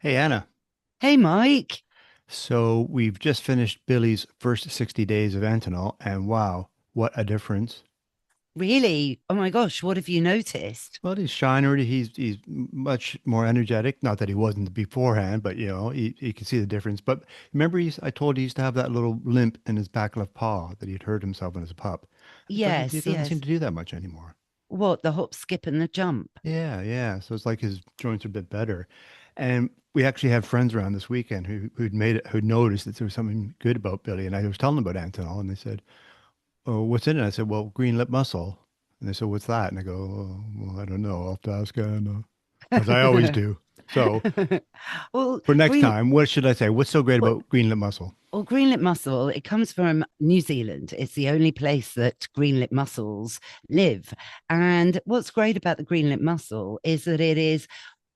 Hey, Anna. Hey, Mike. So we've just finished Billy's first 60 days of Antinol, and wow, what a difference. Really? Oh my gosh, what have you noticed? Well, he's shiner. He's much more energetic. Not that he wasn't beforehand, but you can see the difference. But remember, I told you he used to have that little limp in his back left paw that he'd hurt himself when he was a pup. He Yes, doesn't seem yes. to do that much anymore. What, the hop, skip, and the jump? Yeah, yeah. So it's like his joints are a bit better. And we actually had friends around this weekend who'd noticed that there was something good about Billy. And I was telling them about Antinol, and they said, "Oh, what's in it?" I said, "Well, green lip mussel." And they said, "What's that?" And I go, "Oh, well, I don't know. I'll have to ask Anna," as I always do. So Well, for next green, time, what should I say? What's so great well, about green lip mussel? green lip mussel, it comes from New Zealand. It's the only place that green lip mussels live. And what's great about the green lip mussel is that it is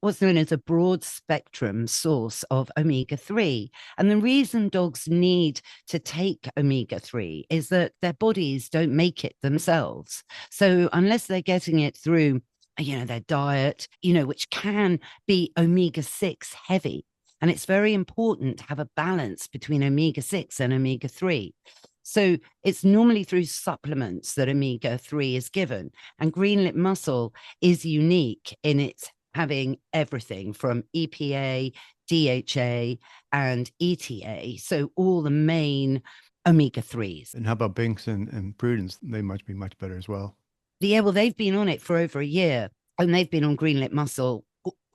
what's known as a broad spectrum source of omega 3. And the reason dogs need to take omega 3 is that their bodies don't make it themselves. So, unless they're getting it through, their diet, which can be omega 6 heavy. And it's very important to have a balance between omega 6 and omega 3. So it's normally through supplements that omega 3 is given. And green lip mussel is unique in its having everything from EPA, DHA, and ETA. So all the main omega 3s. And how about Binks and Prudence? They must be much better as well. Yeah, well, they've been on it for over a year and they've been on green lip mussel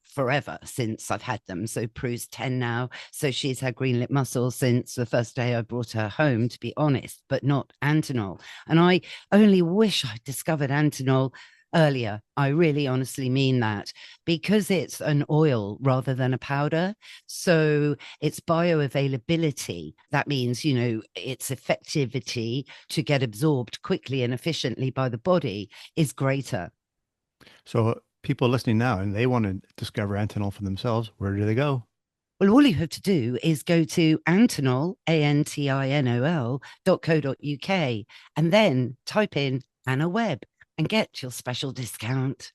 forever since I've had them. So Prue's 10 now. So she's had green lip mussel since the first day I brought her home, to be honest, but not Antinol. And I only wish I'd discovered Antinol earlier. I really honestly mean that because it's an oil rather than a powder. So its bioavailability, that means, its effectivity to get absorbed quickly and efficiently by the body is greater. So people listening now and they want to discover Antinol for themselves, where do they go? Well, all you have to do is go to Antinol, ANTINOL.co.uk, and then type in Anna Webb and get your special discount.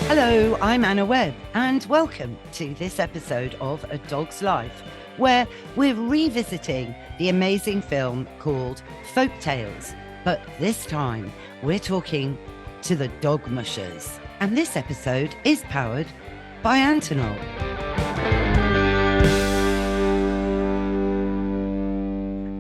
Hello, I'm Anna Webb, and welcome to this episode of A Dog's Life, where we're revisiting the amazing film called Folk Tales. But this time, we're talking to the Dog Mushers. And this episode is powered by Antinol.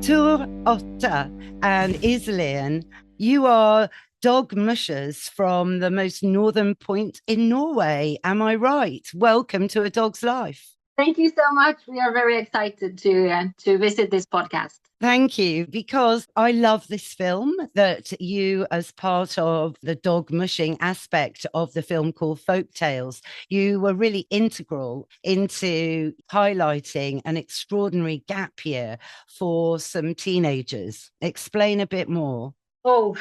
Tur Otta and Iselin, you are dog mushers from the most northern point in Norway. Am I right? Welcome to A Dog's Life. Thank you so much. We are very excited to visit this podcast. Thank you, because I love this film that you, as part of the dog mushing aspect of the film called Folk Tales, you were really integral into highlighting an extraordinary gap year for some teenagers. Explain a bit more. Oh,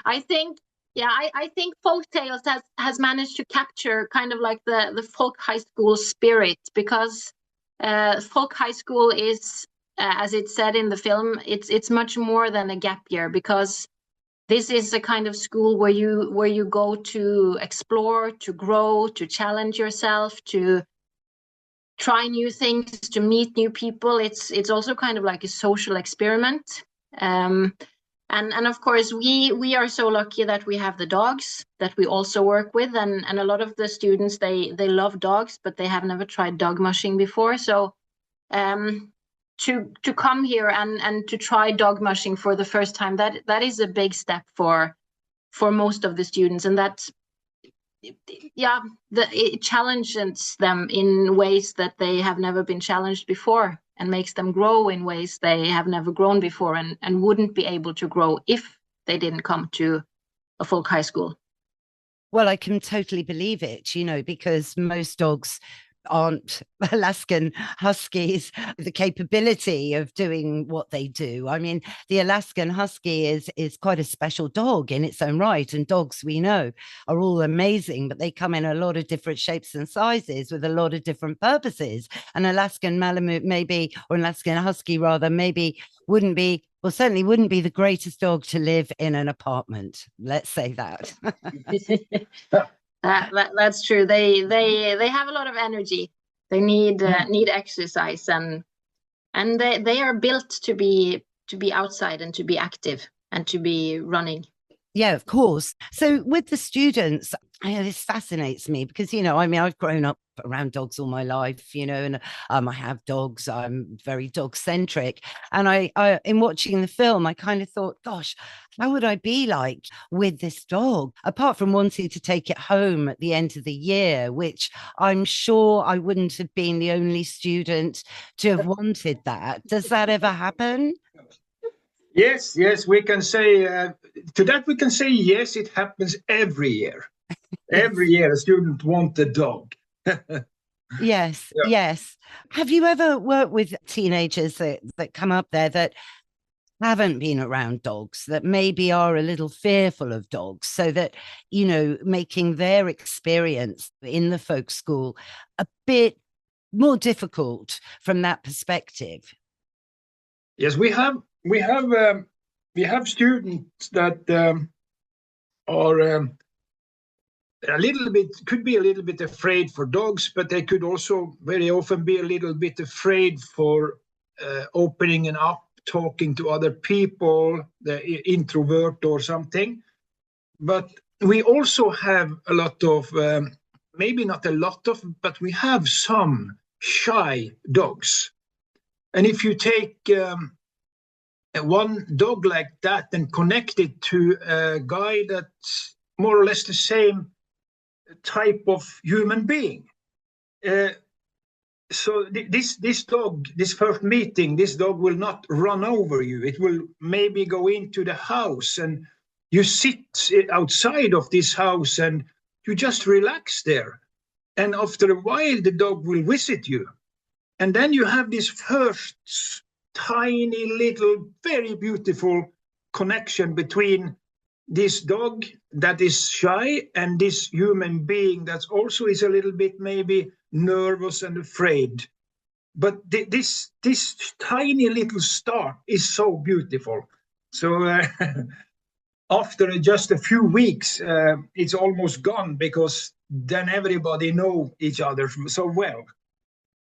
I think, I think Folk Tales has managed to capture kind of like the folk high school spirit because folk high school is, as it said in the film, it's much more than a gap year because this is a kind of school where you go to explore, to grow, to challenge yourself, to try new things, to meet new people. It's also kind of like a social experiment. Um, and of course, we are so lucky that we have the dogs that we also work with, and a lot of the students they love dogs, but they have never tried dog mushing before. So to come here and to try dog mushing for the first time, that is a big step for most of the students, and that's it challenges them in ways that they have never been challenged before and makes them grow in ways they have never grown before and wouldn't be able to grow if they didn't come to a folk high school. Well, I can totally believe it, because most dogs aren't Alaskan Huskies the capability of doing what they do. I mean, the Alaskan Husky is quite a special dog in its own right, and dogs, we know, are all amazing, but they come in a lot of different shapes and sizes with a lot of different purposes. An Alaskan Malamute maybe, or an Alaskan Husky rather, maybe wouldn't be, well, certainly wouldn't be the greatest dog to live in an apartment. Let's say that. That's true. They have a lot of energy. They need exercise, and they are built to be outside and to be active and to be running. Yeah, of course. So with the students, this fascinates me because, you know, I mean, I've grown up around dogs all my life, you know, and I have dogs. I'm very dog centric. And I, in watching the film, I kind of thought, gosh, how would I be like with this dog? Apart from wanting to take it home at the end of the year, which I'm sure I wouldn't have been the only student to have wanted that. Does that ever happen? Yes, we can say to that we can say yes, it happens every year. Every year a student wants a dog. Yes, yeah. Yes. Have you ever worked with teenagers that come up there that haven't been around dogs, that maybe are a little fearful of dogs, so that, you know, making their experience in the folk school a bit more difficult from that perspective? Yes, we have students that are a little bit, could be a little bit afraid for dogs, but they could also very often be a little bit afraid for opening up, talking to other people, the introvert or something. But we also have a lot of, maybe not a lot of, but we have some shy dogs. And if you take one dog like that and connect it to a guy that's more or less the same type of human being. So this dog, this first meeting, this dog will not run over you. It will maybe go into the house, and you sit outside of this house and you just relax there. And after a while, the dog will visit you. And then you have this first tiny little, very beautiful connection between this dog that is shy and this human being that also is a little bit maybe nervous and afraid. But this tiny little start is so beautiful. So after just a few weeks, it's almost gone, because then everybody know each other so well.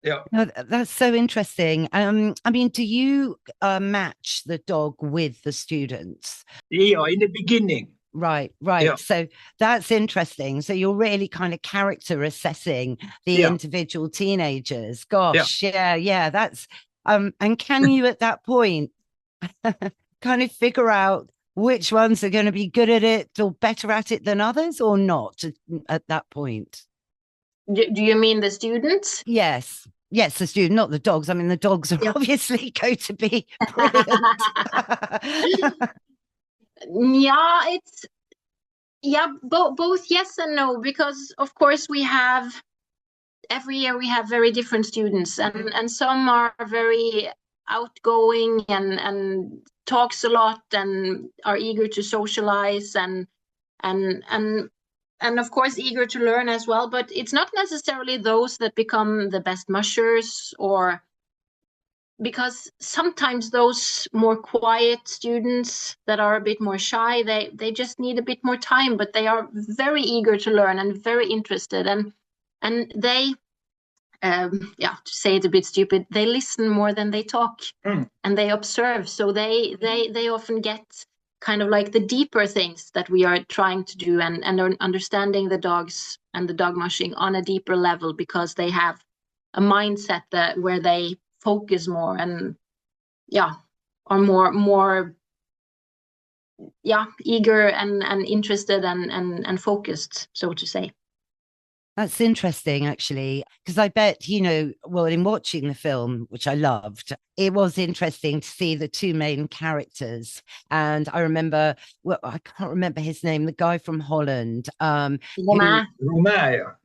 Yeah, no, that's so interesting. I mean, do you match the dog with the students? Yeah, in the beginning. Right. Yeah. So that's interesting. So you're really kind of character assessing the individual teenagers. Gosh, yeah. That's and can you at that point kind of figure out which ones are going to be good at it or better at it than others, or not at that point? Do you mean the students? Yes, the student, not the dogs. I mean, the dogs are obviously going to be brilliant. Both yes and no, because of course every year we have very different students, and some are very outgoing and talks a lot and are eager to socialize and of course eager to learn as well, but it's not necessarily those that become the best mushers, or because sometimes those more quiet students that are a bit more shy, they just need a bit more time, but they are very eager to learn and very interested, and they to say it a bit stupid, they listen more than they talk, and they observe, so they often get kind of like the deeper things that we are trying to do, and are understanding the dogs and the dog mushing on a deeper level, because they have a mindset where they focus more and are more eager and interested and focused, so to say. That's interesting, actually, because I bet, you know, well, in watching the film, which I loved, it was interesting to see the two main characters. And I remember, well, I can't remember his name, the guy from Holland. Romain.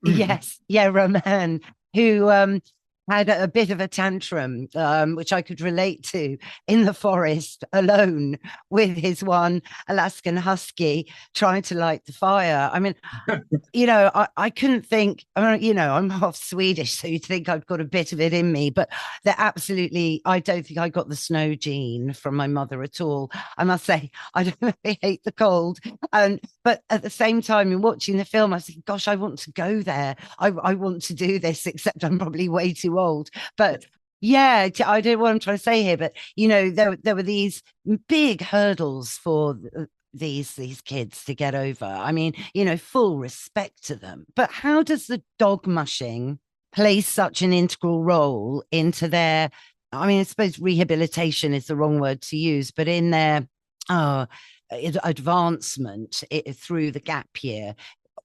Yes, Romain, who had a bit of a tantrum, which I could relate to, in the forest alone with his one Alaskan husky trying to light the fire. I mean, I couldn't think, I'm half Swedish, so you'd think I've got a bit of it in me, but I don't think I got the snow gene from my mother at all. I must say, I don't really hate the cold. But at the same time, in watching the film, I think, gosh, I want to go there. I want to do this, except I'm probably way too old. But yeah, I don't know what I'm trying to say here, but there were these big hurdles for these kids to get over. I mean, full respect to them. But how does the dog mushing play such an integral role into their, I mean, I suppose rehabilitation is the wrong word to use, but in their advancement through the gap year?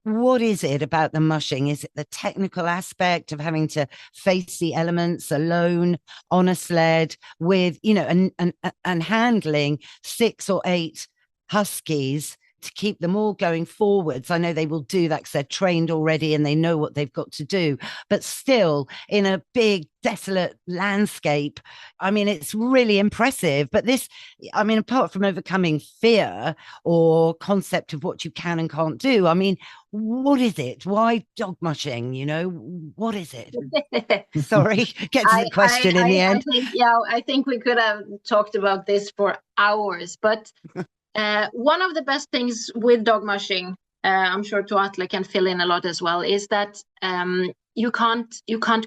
What is it about the mushing? Is it the technical aspect of having to face the elements alone on a sled with, and handling 6 or 8 huskies to keep them all going forwards? I know they will do that because they're trained already and they know what they've got to do, but still in a big desolate landscape, I mean, it's really impressive. But this, I mean, apart from overcoming fear or concept of what you can and can't do, I mean, what is it? Why dog mushing? What is it? Sorry, get to the question in the end. I think we could have talked about this for hours, but one of the best things with dog mushing, I'm sure Tuatle can fill in a lot as well, is that you can't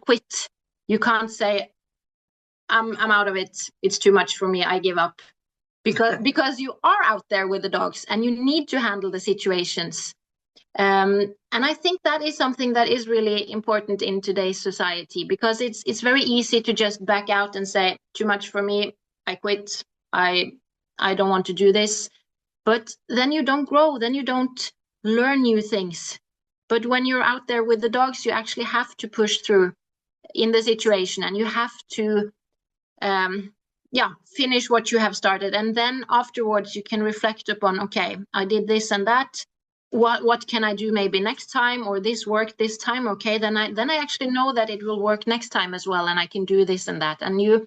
quit. You can't say, I'm out of it. It's too much for me. I give up. Because you are out there with the dogs and you need to handle the situations. And I think that is something that is really important in today's society, because it's very easy to just back out and say, too much for me. I quit. I don't want to do this. But then you don't grow, then you don't learn new things. But when you're out there with the dogs, you actually have to push through in the situation, and you have to finish what you have started. And then afterwards you can reflect upon, okay, I did this and that. What can I do maybe next time? Or this worked this time. Okay, then I actually know that it will work next time as well, and I can do this and that. And you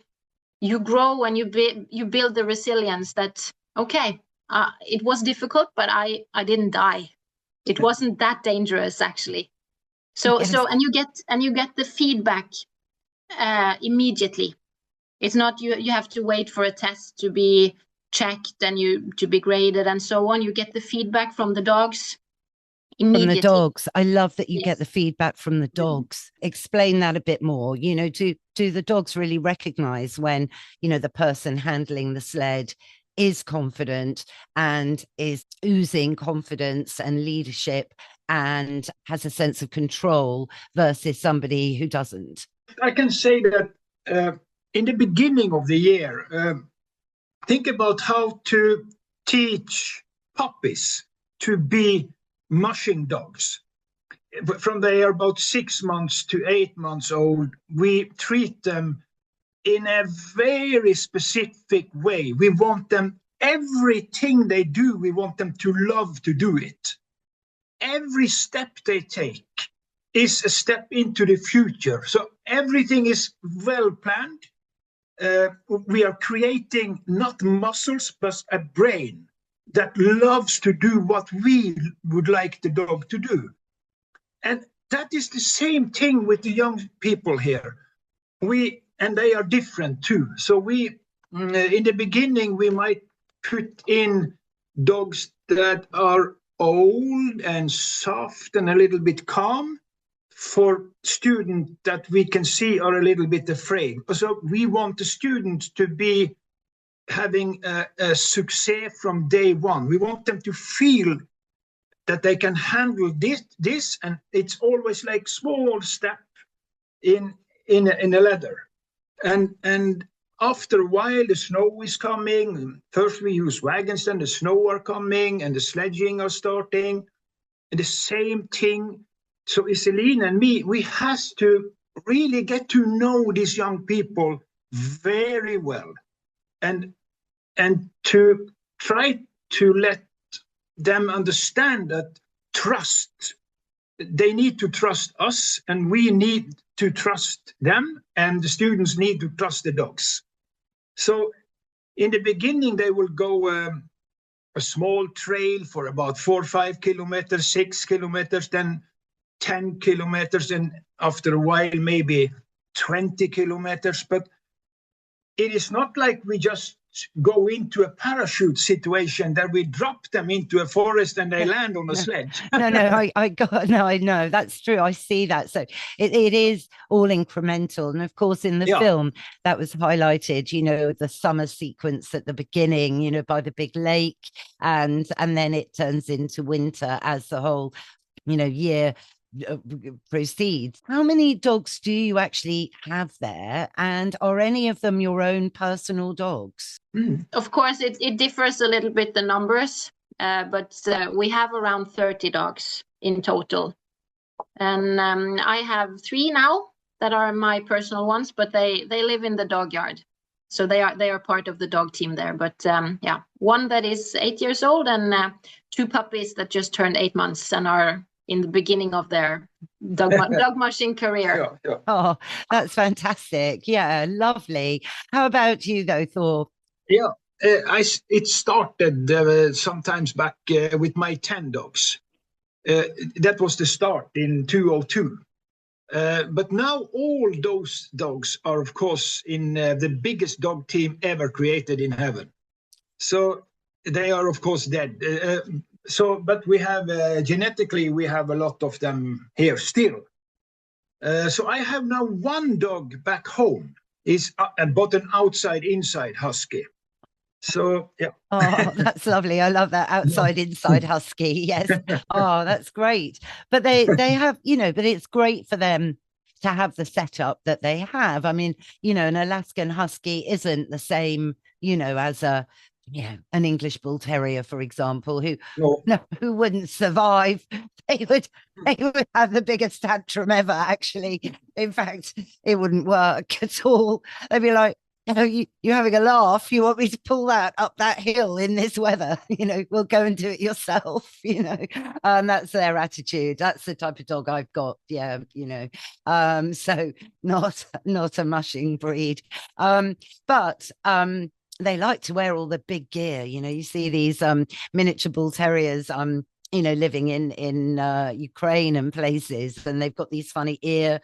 grow and you build the resilience that, okay, it was difficult, but I didn't die. It wasn't that dangerous, actually. So and you get the feedback immediately. It's not you have to wait for a test to be checked and to be graded and so on. You get the feedback from the dogs immediately. From the dogs. I love that you get the feedback from the dogs. Explain that a bit more. Do the dogs really recognize when, the person handling the sled is confident and is oozing confidence and leadership and has a sense of control versus somebody who doesn't? I can say that in the beginning of the year, think about how to teach puppies to be mushing dogs. From they are about 6 months to 8 months old, we treat them in a very specific way. We want them, everything they do, we want them to love to do it. Every step they take is a step into the future. So everything is well planned. We are creating not muscles, but a brain that loves to do what we would like the dog to do. And that is the same thing with the young people here. And they are different too. So in the beginning, we might put in dogs that are old and soft and a little bit calm for students that we can see are a little bit afraid. So we want the students to be having a success from day one. We want them to feel that they can handle this, and it's always like small step in a ladder. And after a while, the snow is coming. First we use wagons, then the snow are coming, and the sledging are starting. And the same thing. So Iselin and me, we have to really get to know these young people very well, and to try to let them understand that trust they need to trust us, and we need to trust them, and the students need to trust the dogs. So in the beginning, they will go a small trail for about 4 or 5 kilometers, 6 kilometers, then 10 kilometers, and after a while, maybe 20 kilometers. But it is not like we just go into a parachute situation that we drop them into a forest and they land on a sledge. I know that's true. I see that. So it is all incremental. And of course, in the film that was highlighted, you know, the summer sequence at the beginning, you know, by the big lake, and then it turns into winter as the whole, you know, year proceeds. How many dogs do you actually have there, and are any of them your own personal dogs? Of course, it differs a little bit, the numbers, but we have around 30 dogs in total, and I have 3 now that are my personal ones, but they live in the dog yard, so they are part of the dog team there. But yeah, one that is 8 years old, and 2 puppies that just turned 8 months and are in the beginning of their dog mushing career. Yeah. Oh, that's fantastic. Yeah, lovely. How about you though, Thor? Yeah, it started sometimes back with my 10 dogs. That was the start in 2002. But now all those dogs are, of course, in the biggest dog team ever created in heaven. So they are, of course, dead. But we have genetically, we have a lot of them here still. So I have now 1 dog back home. Is both an inside husky. So yeah. Oh, that's lovely. I love that inside husky. Yes. Oh, that's great. But they have, you know, but it's great for them to have the setup that they have. I mean, you know, an Alaskan husky isn't the same, you know, as an English bull terrier, for example, who wouldn't survive. They would have the biggest tantrum ever, actually. In fact, it wouldn't work at all. They'd be like, you know, you're having a laugh. You want me to pull that up that hill in this weather? You know, we'll go and do it yourself, you know. That's their attitude. That's the type of dog I've got. Yeah, you know. So not a mushing breed. But they like to wear all the big gear. You know, you see these miniature bull terriers, you know, living in Ukraine and places, and they've got these funny ear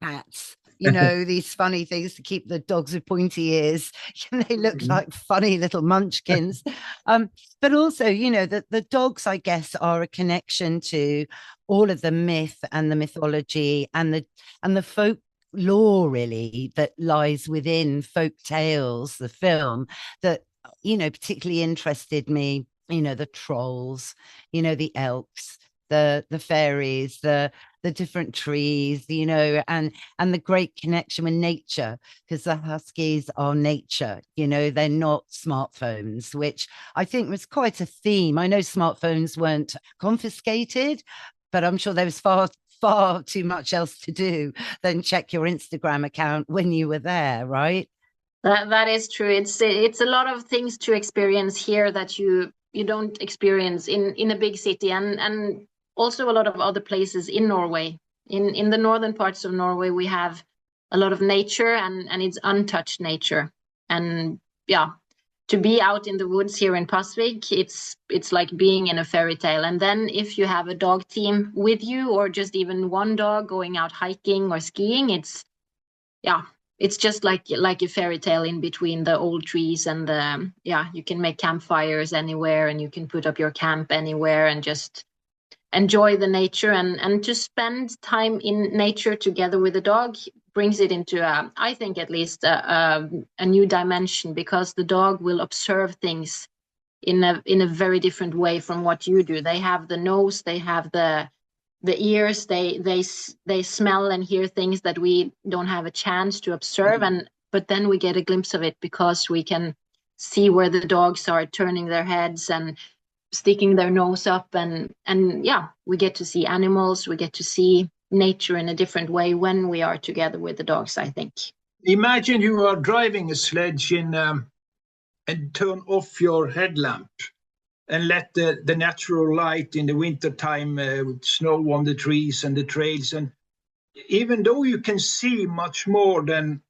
hats, you know, these funny things to keep the dogs with pointy ears. They look like funny little munchkins. But also, you know, the dogs, I guess, are a connection to all of the myth and the mythology and the folk lore, really, that lies within Folk Tales, the film, that, you know, particularly interested me. You know, the trolls, you know, the elks, the fairies, the different trees, you know, and the great connection with nature, because the huskies are nature, you know, they're not smartphones, which I think was quite a theme. I know smartphones weren't confiscated, but I'm sure there was far too much else to do than check your Instagram account when you were there, right? That is true. It's a lot of things to experience here that you don't experience in a big city, and also a lot of other places in Norway. In the northern parts of Norway, we have a lot of nature, and it's untouched nature. And yeah, to be out in the woods here in Pasvik, it's like being in a fairy tale. And then if you have a dog team with you, or just even one dog going out hiking or skiing, it's just like a fairy tale in between the old trees and you can make campfires anywhere, and you can put up your camp anywhere and just enjoy the nature, and to spend time in nature together with the dog brings it into I think at least a new dimension, because the dog will observe things in a very different way from what you do. They have the nose, they have the ears, they smell and hear things that we don't have a chance to observe, but then we get a glimpse of it because we can see where the dogs are turning their heads and sticking their nose up, and we get to see animals, we get to see nature in a different way when we are together with the dogs, I think. Imagine you are driving a sledge and turn off your headlamp, and let the natural light in the winter time with snow on the trees and the trails. And even though you can see much more than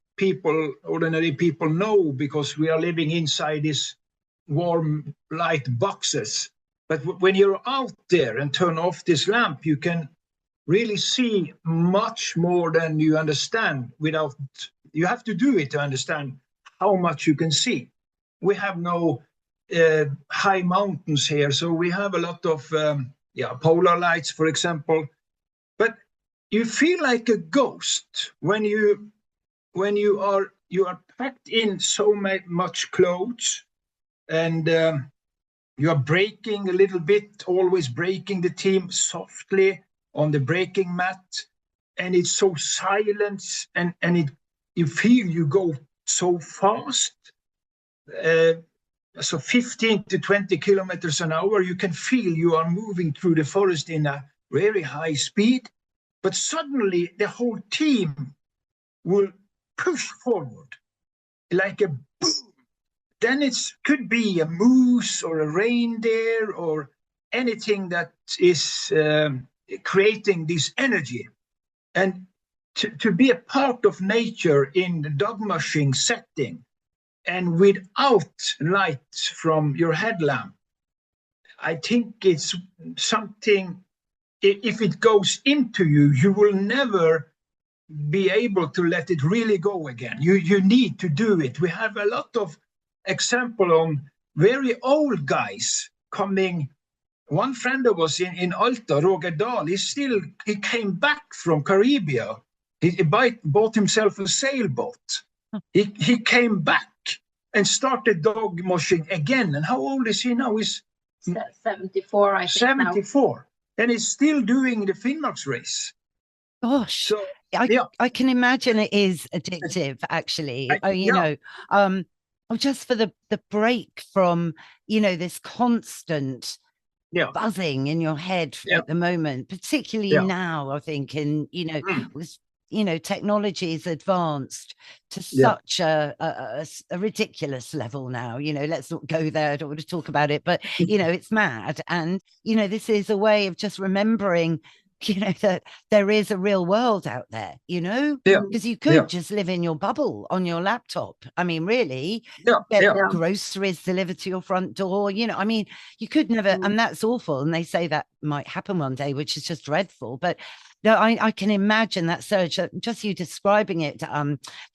ordinary people know, because we are living inside these warm light boxes, but when you're out there and turn off this lamp, you can really see much more than you understand. You have to do it to understand how much you can see. We have no high mountains here, so we have a lot of polar lights, for example. But you feel like a ghost when you are packed in so much clothes, and you are braking a little bit, always braking the team softly on the braking mat, and it's so silent, and you feel you go so fast. So 15 to 20 kilometers an hour, you can feel you are moving through the forest in a very high speed, but suddenly the whole team will push forward like a boom. Then it could be a moose or a reindeer or anything that is creating this energy. And to be a part of nature in the dog mushing setting, and without light from your headlamp, I think it's something, if it goes into you, you will never be able to let it really go again. You need to do it. We have a lot of example on very old guys coming. One friend of us in Alta, Roger Dahl, he came back from Caribbean. He bought himself a sailboat. He came back and started dog mushing again. And how old is he now? He's 74, I think. 74. Now. And he's still doing the Finnmarks race. Gosh. So, I can imagine it is addictive, actually. Just for the break from, this constant buzzing in your head at the moment, particularly now, I think, and, technology is advanced to such a ridiculous level now. Let's not go there. I don't want to talk about it, but, it's mad. And, this is a way of just remembering, that there is a real world out there, because you could just live in your bubble on your laptop. I mean, really, get groceries delivered to your front door. You could never, and that's awful. And they say that might happen one day, which is just dreadful. But no, I can imagine that surge. Just you describing it,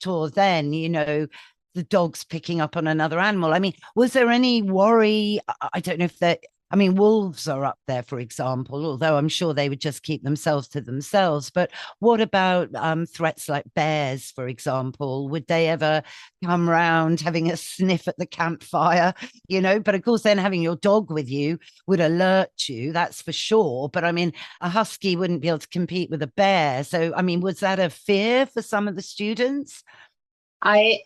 Tor, then, the dogs picking up on another animal. I mean, was there any worry? I don't know if wolves are up there, for example, although I'm sure they would just keep themselves to themselves. But what about threats like bears, for example? Would they ever come round having a sniff at the campfire? But of course, then having your dog with you would alert you, that's for sure. But I mean, a husky wouldn't be able to compete with a bear. So, I mean, was that a fear for some of the students? I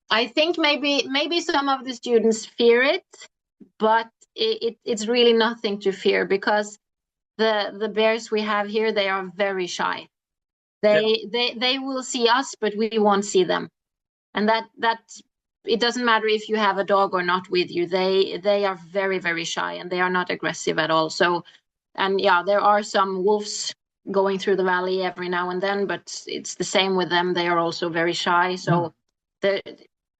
think maybe some of the students fear it, but it's really nothing to fear, because the bears we have here, they are very shy. They will see us, but we won't see them. And that it doesn't matter if you have a dog or not with you. They are very, very shy, and they are not aggressive at all. So, and there are some wolves going through the valley every now and then, but it's the same with them. They are also very shy. So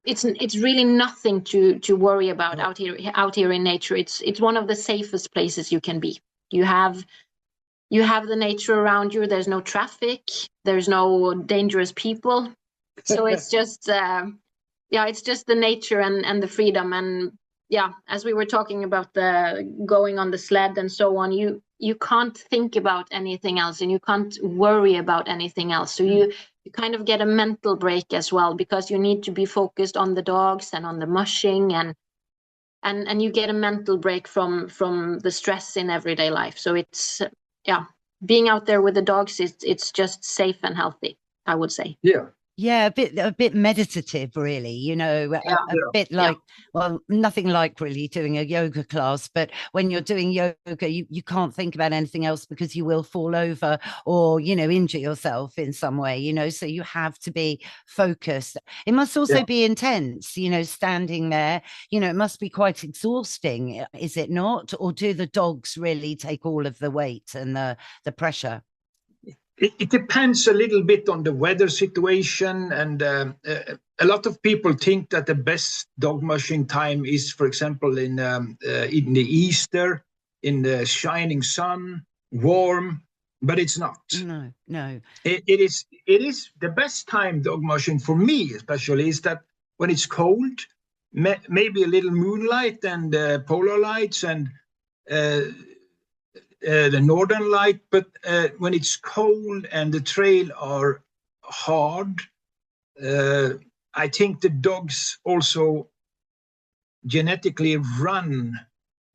it's really nothing to worry about out here in nature. It's one of the safest places you can be. You have the nature around you. There's no traffic. There's no dangerous people. So it's just it's just the nature and the freedom. And as we were talking about the going on the sled and so on, you can't think about anything else, and you can't worry about anything else. So you kind of get a mental break as well, because you need to be focused on the dogs and on the mushing, and you get a mental break from the stress in everyday life. So it's being out there with the dogs, it's just safe and healthy, I would say. Yeah, a bit meditative, really, you know, a bit like, well, nothing like really doing a yoga class, but when you're doing yoga, you can't think about anything else because you will fall over or, you know, injure yourself in some way, you know, so you have to be focused. It must also be intense, you know, standing there, you know, it must be quite exhausting, is it not? Or do the dogs really take all of the weight and the pressure? It depends a little bit on the weather situation, and a lot of people think that the best dog mushing time is, for example, in the Easter, in the shining sun, warm, but it's not. No, no. It is the best time dog mushing for me, especially, is that when it's cold, maybe a little moonlight and polar lights and the northern light, but when it's cold and the trail are hard, I think the dogs also genetically run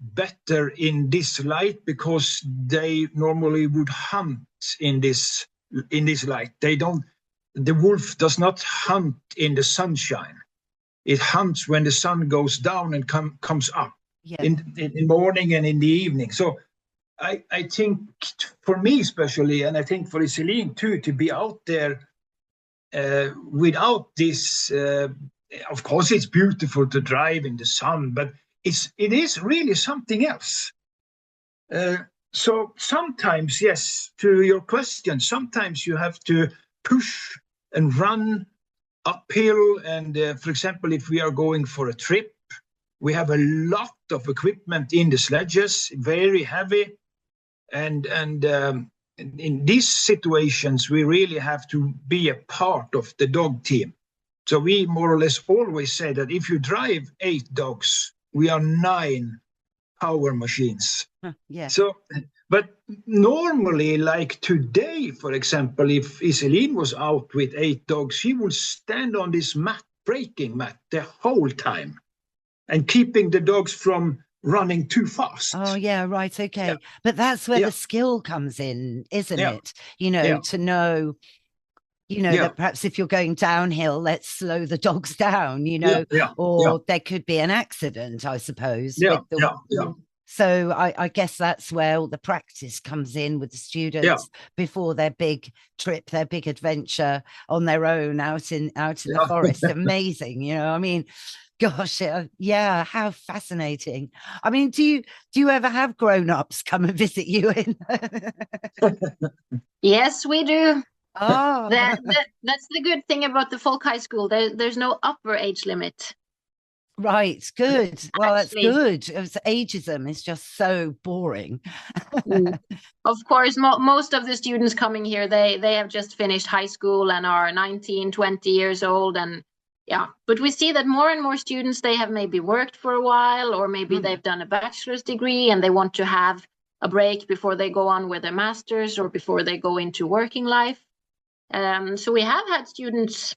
better in this light because they normally would hunt in this light. The wolf does not hunt in the sunshine. It hunts when the sun goes down and comes up in the morning and in the evening. So I think for me especially, and I think for Iselin too, to be out there without this, of course it's beautiful to drive in the sun, but it is really something else. So sometimes, yes, to your question, sometimes you have to push and run uphill. And for example, if we are going for a trip, we have a lot of equipment in the sledges, very heavy. And in these situations, we really have to be a part of the dog team. So we more or less always say that if you drive 8 dogs, we are 9 power machines. So, but normally, like today, for example, if Iselin was out with 8 dogs, she would stand on this braking mat the whole time and keeping the dogs from running too fast. Oh, yeah, right. Okay. But that's where the skill comes in, isn't it? You know, to know, you know, that perhaps if you're going downhill, let's slow the dogs down, you know, or there could be an accident, I suppose. So I guess that's where all the practice comes in with the students before their big trip, their big adventure on their own out in the forest. Amazing, you know. I mean, gosh, yeah, how fascinating. I mean, do you ever have grown-ups come and visit you? Yes, we do. Oh, that's the good thing about the folk high school. There's no upper age limit. Right, good. Well, actually, that's good. Ageism is just so boring. Of course, most of the students coming here, they have just finished high school and are 19, 20 years old. And but we see that more and more students, they have maybe worked for a while, or maybe they've done a bachelor's degree and they want to have a break before they go on with their master's or before they go into working life. So we have had students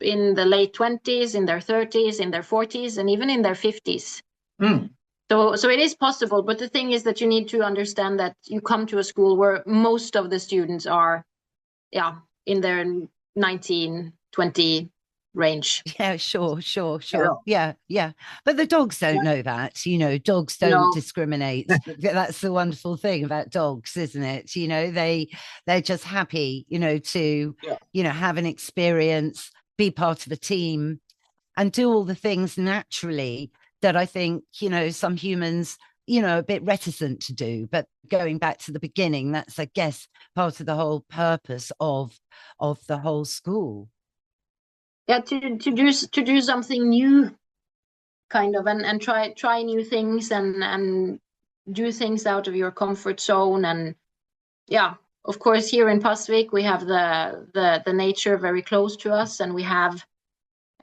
in the late 20s, in their 30s, in their 40s, and even in their 50s. So it is possible, but the thing is that you need to understand that you come to a school where most of the students are in their 19, 20 range. Yeah, sure. Yeah. But the dogs don't know that, you know, dogs don't discriminate. That's the wonderful thing about dogs, isn't it? You know, they're just happy, you know, to, you know, have an experience, be part of a team and do all the things naturally that I think, you know, some humans, you know, a bit reticent to do. But going back to the beginning, that's, I guess, part of the whole purpose of the whole school. Yeah, to do something new, kind of, and try new things and do things out of your comfort zone. And of course, here in Pasvik, we have the nature very close to us, and we have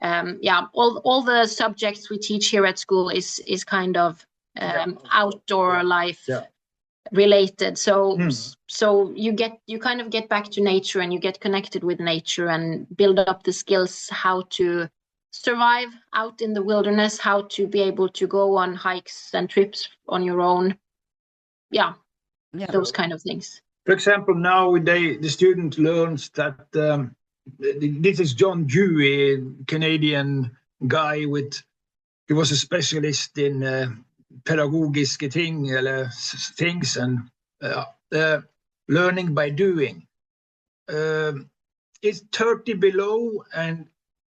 all the subjects we teach here at school is kind of outdoor life related. So you kind of get back to nature and you get connected with nature and build up the skills how to survive out in the wilderness, how to be able to go on hikes and trips on your own. Those kind of things. For example, nowadays the student learns that this is John Dewey, Canadian guy he was a specialist in pedagogiske ting, things, and learning by doing. It's 30 below, and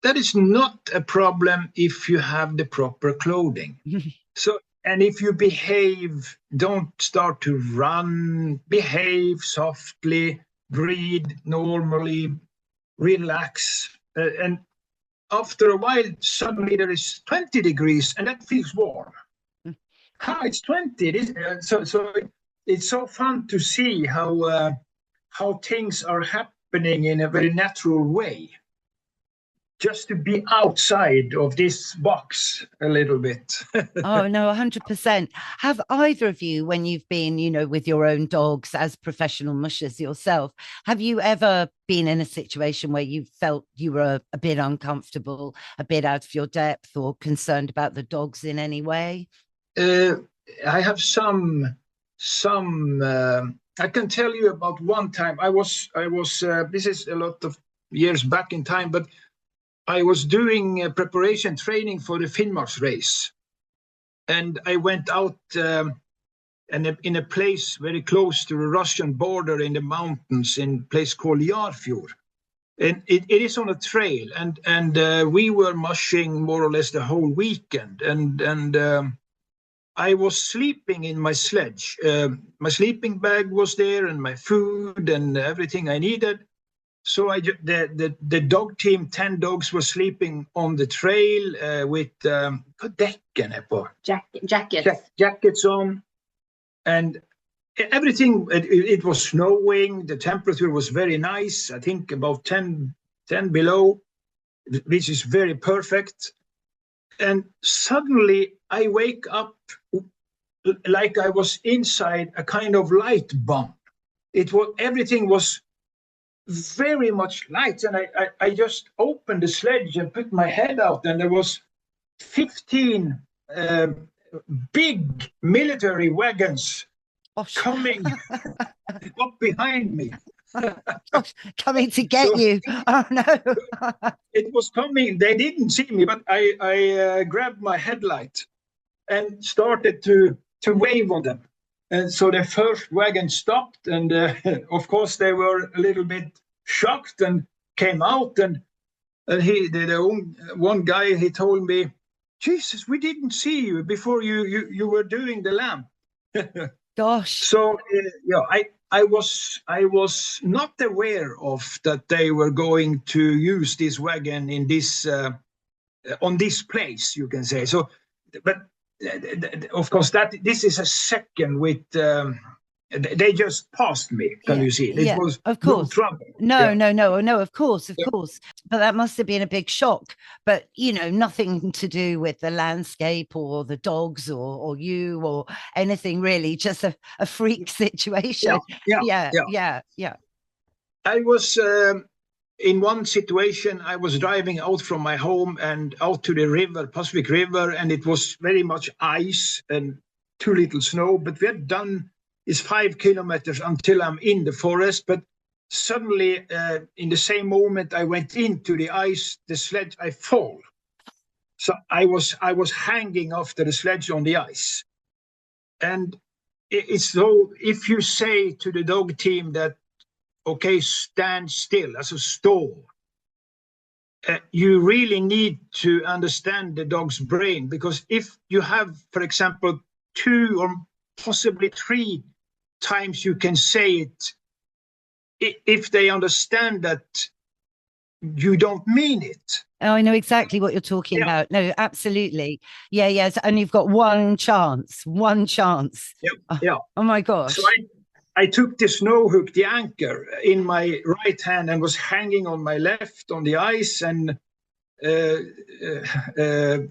that is not a problem if you have the proper clothing. So, and if you behave, don't start to run, behave softly, breathe normally, relax. And after a while, suddenly there is 20 degrees and that feels warm. It's 20. So it's so fun to see how things are happening in a very natural way. Just to be outside of this box a little bit. Oh, no, 100%. Have either of you, when you've been, you know, with your own dogs as professional mushers yourself, have you ever been in a situation where you felt you were a bit uncomfortable, a bit out of your depth, or concerned about the dogs in any way? I have some. I can tell you about one time. I was. This is a lot of years back in time, but I was doing preparation training for the Finnmark race, and I went out in a place very close to the Russian border in the mountains, in a place called Jarfjord. And it is on a trail, and we were mushing more or less the whole weekend, and I was sleeping in my sledge. My sleeping bag was there, and my food and everything I needed. So the dog team, 10 dogs, were sleeping on the trail with jackets on, and everything. It was snowing. The temperature was very nice. I think about 10 below, which is very perfect. And suddenly I wake up like I was inside a kind of light bomb. Everything was very much light, and I just opened the sledge and put my head out, and there was 15 big military wagons coming up behind me. Coming to get you. Oh no. It was coming. They didn't see me, but I grabbed my headlight and started to wave on them. And so the first wagon stopped, and of course they were a little bit shocked and came out. And one guy, he told me, "Jesus, we didn't see you before you were doing the lamp." Gosh. So I was not aware of that they were going to use this wagon in this on this place, you can say. So, but. Of course, this is a second with. They just passed me. Can you see? It was of course. No trouble. No. Of course. But that must have been a big shock. But nothing to do with the landscape or the dogs or you or anything really. Just a freak situation. Yeah. I was. In one situation, I was driving out from my home and out to the river, Pacific River, and it was very much ice and too little snow. But we had done is 5 kilometers until I'm in the forest. But suddenly, in the same moment I went into the ice, the sledge, I fall. So I was hanging after the sledge on the ice. And it's so, if you say to the dog team that, okay, stand still as a stall. You really need to understand the dog's brain, because if you have, for example, 2 or possibly 3 times you can say it, if they understand that you don't mean it. Oh, I know exactly what you're talking about. No, absolutely. Yeah. And you've got one chance. Yeah. Oh my gosh. So I took the snow hook, the anchor, in my right hand and was hanging on my left on the ice. And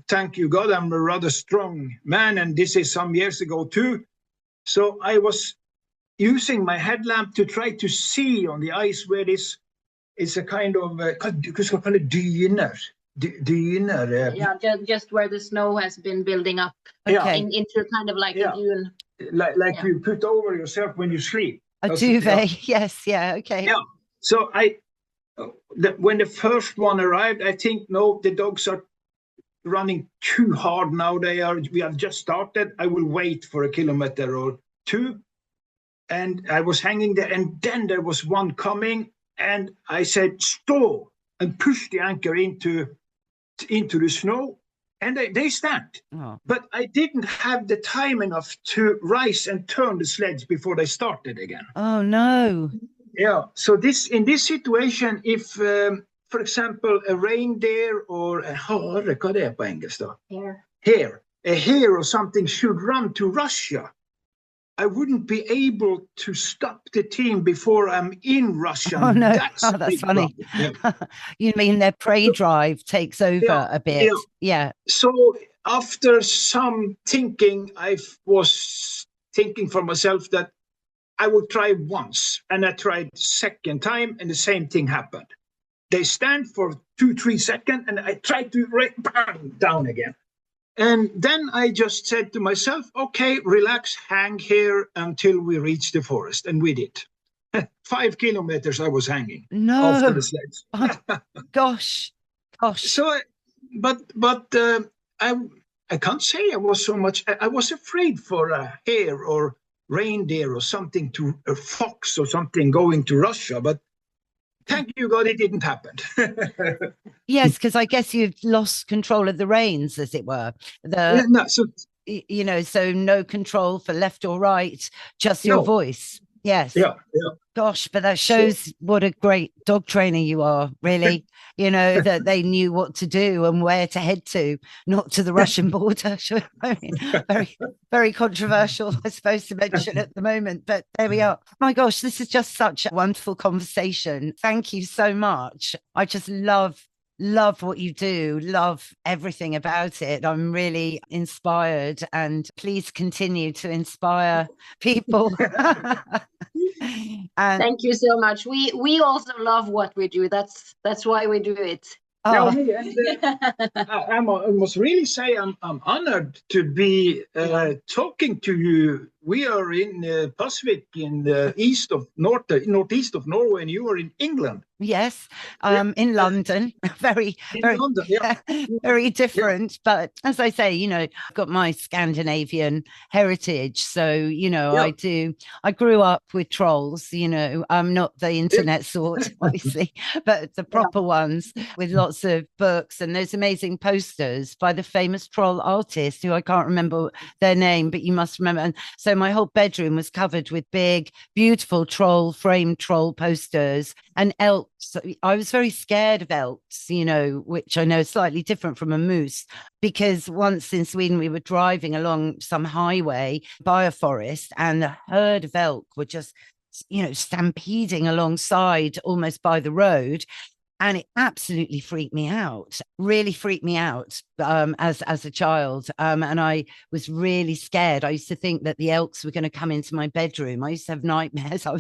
thank you, God, I'm a rather strong man. And this is some years ago, too. So I was using my headlamp to try to see on the ice where this is a kind of, dyner. Just where the snow has been building up into kind of like a dune. Like you put over yourself when you sleep. A duvet, yes, okay. Yeah, so when the first one arrived, I think, no, the dogs are running too hard now. We have just started. I will wait for a kilometer or two. And I was hanging there, and then there was one coming, and I said, stop, and pushed the anchor into the snow, and they stand. Oh. But I didn't have the time enough to rise and turn the sledge before they started again. Oh, no. Yeah. So in this situation, if, for example, a reindeer or a hare, hva det på engelsk da? A hare or something should run to Russia, I wouldn't be able to stop the team before I'm in Russia. Oh, no. That's funny. Yeah. You mean their prey drive takes over a bit? Yeah. So after some thinking, I was thinking for myself that I would try once, and I tried second time, and the same thing happened. They stand for 2-3 seconds, and I tried to bang down again. And then I just said to myself, okay, relax, hang here until we reach the forest. And we did. 5 kilometers I was hanging after the sledge. Oh, gosh. So, but I can't say I was so much. I was afraid for a hare or reindeer or something, to a fox or something going to Russia. But thank you, God, it didn't happen. Yes, because I guess you've lost control of the reins, as it were. So no control for left or right, just your voice. Yes. Yeah. Gosh, but that shows what a great dog trainer you are, really. That they knew what to do and where to head to, not to the Russian border. I mean, very, very controversial, I suppose, to mention at the moment, but there we are. My gosh, this is just such a wonderful conversation. Thank you so much. I just love what you do, love everything about it. I'm really inspired, and please continue to inspire people. And thank you so much. We also love what we do. That's why we do it. I must really say I'm honored to be talking to you. We are in Pacific, in the northeast of Norway, and you are in England. Yes, in London. Very London, yeah. Very different. Yeah. But as I say, I've got my Scandinavian heritage. So, I grew up with trolls, not the internet sort, obviously, but the proper ones, with lots of books and those amazing posters by the famous troll artist, who I can't remember their name, but you must remember. And so my whole bedroom was covered with big, beautiful framed troll posters and elks. I was very scared of elks, which I know is slightly different from a moose, because once in Sweden we were driving along some highway by a forest, and a herd of elk were just, stampeding alongside almost by the road. And it absolutely freaked me out, really freaked me out as a child. And I was really scared. I used to think that the elks were going to come into my bedroom. I used to have nightmares. I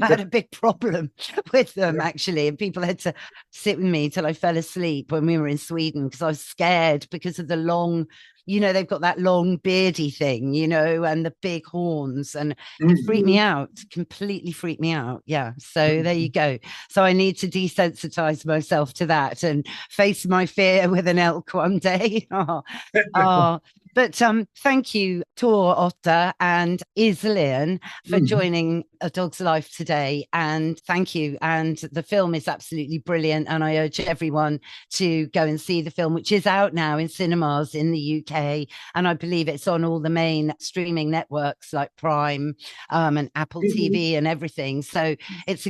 had a big problem with them, actually. And people had to sit with me till I fell asleep when we were in Sweden, because I was scared because of the long, they've got that long beardy thing, and the big horns, and it freaked me out, completely freaked me out. Yeah. So there you go. So I need to desensitize myself to that and face my fear with an elk one day. But thank you, Tor Otter and Iselin, for joining A Dog's Life today. And thank you. And the film is absolutely brilliant. And I urge everyone to go and see the film, which is out now in cinemas in the UK. And I believe it's on all the main streaming networks like Prime and Apple TV and everything. So it's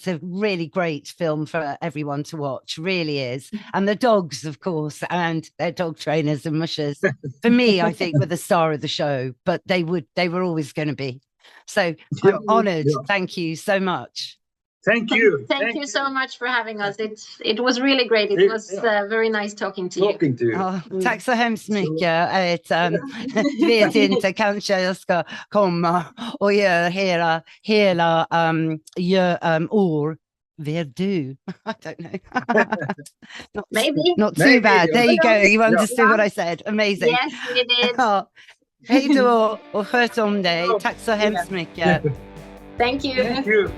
a really great film for everyone to watch, really is. And the dogs, of course, and their dog trainers and mushers, for me, I think, were the star of the show, but they were always going to be. So I'm honored. Yeah. Thank you so much. Thank you. Thank you so much for having us. It was really great. It was very nice talking to you. Tack så hemskt mycket. Vet inte, kanske jag ska komma och göra hela år. Where do? I don't know. Not too bad. There you go. You understood what I said. Amazing. Yes, we did. Hej då och sköt om dig. Tack så hemskt mycket. Thank you. Thank you.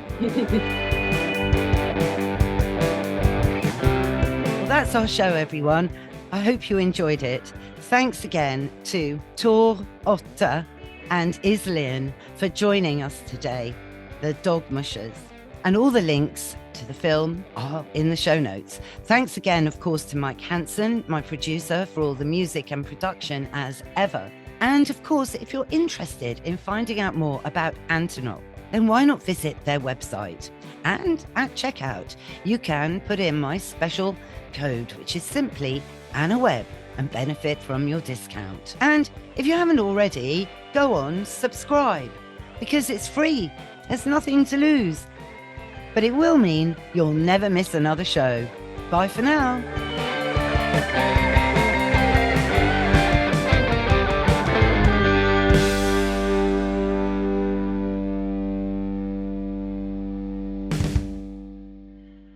that's our show, everyone. I hope you enjoyed it. Thanks again to Tor, Otta and Islin for joining us today, the Dog Mushers. And all the links to the film are in the show notes. Thanks again, of course, to Mike Hansen, my producer, for all the music and production as ever. And of course, if you're interested in finding out more about Antonov, then why not visit their website? And at checkout, you can put in my special code, which is simply AnnaWebb, and benefit from your discount. And if you haven't already, go on, subscribe, because it's free. There's nothing to lose. But it will mean you'll never miss another show. Bye for now.